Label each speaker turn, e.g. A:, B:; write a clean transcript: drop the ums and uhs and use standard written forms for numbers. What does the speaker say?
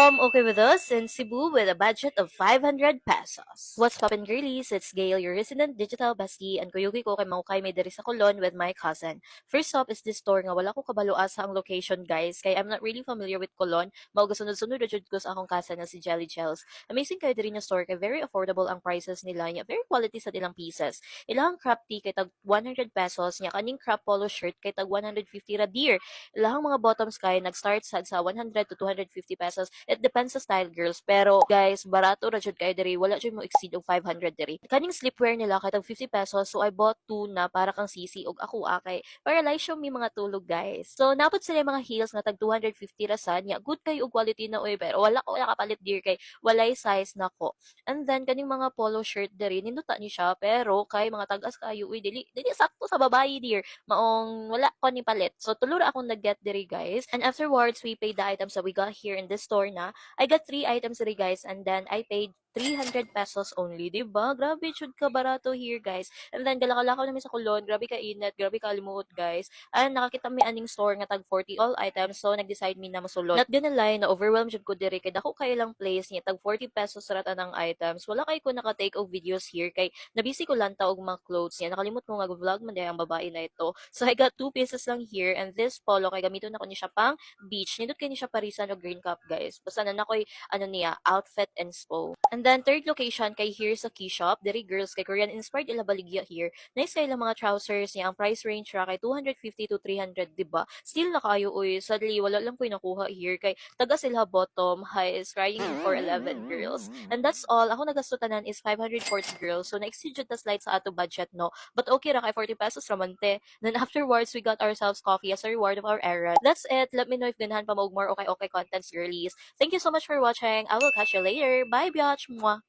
A: Come okay with us in Cebu with a budget of 500 pesos. What's poppin' girlies? It's Gail, your resident digital bestie, and kuyugi ko kay Maukay may diri sa Colon with my cousin. First up is this store nga wala ko kabaloa sa ang location guys, kay I'm not really familiar with Colon. Mao sunod-sunod ra jud ko sa akong cousin na si Jelly Gels. Amazing kayo diri nga store kay very affordable ang prices nila nya, very quality sa ilang pieces. Ilang crop tee kay tag 100 pesos nya, kaning crop polo shirt kay tag 150 ra dear. Ilang mga bottoms kay nag-start sa 100 to 250 pesos. It depends sa style girls. Pero guys, barato ra jud kayo diri. Wala jud mo exceed og 500 diri. Kaning sleepwear nila kay tag 50 pesos. So I bought two na para kang sisi og ako kay para like show me mga tulog guys. So napod sila yung mga heels nga tag 250 ra sad nya. Good kayo og quality na oy pero wala ko kapalit dir kay walay size nako. And then kaning mga polo shirt diri ninuta ni siya pero kay mga tagas kayo uy dili sakto sa babae dir maong wala ko ni palit. So tulura akong nag-get diri guys. And afterwards, we paid the items that we got here in this store na. I got 3 items diri guys and then I paid 300 pesos only, diba? Grabe, chud ka barato here, guys. And then, galakaw namin sa Kulon. Grabe ka init, grabe ka limuot, guys. And nakakita mi aning store nga tag 40 all items. So, nag-decide mi na masulod. Not gonna lie, na overwhelmed jud ko diri kay dako kay lang place niya tag 40 pesos rata ng items. Wala kay ko naka-take og videos here kay nabisi ko lang ta og mga clothes niya. Nakalimot ko nga vlog man ang babae na ito. So, I got 2 pieces lang here and this polo kay gamiton ako ni siya pang beach. Nindot kay ni siya parisan o green cup, guys. Basta na nakoy ano niya, outfit inspo. And then third location kay here sa Key Shop, diri girls kay Korean inspired ila baligya here. Nice kay mga trousers niya, ang price range ra kay 250 to 300, diba? Still na kayo uy, sadly wala lang ko nakuha here kay taga sila bottom, high is crying in for 11 girls. And that's all. Ako nagastotanan is 540 girls. So na-exceed jud ta slight sa ato budget no. But okay ra kay 40 pesos ramante. Then afterwards we got ourselves coffee as a reward of our errand. That's it. Let me know if ganahan pa mo og more okay contents girlies. Thank you so much for watching. I will catch you later. Bye, biatch! Mwah!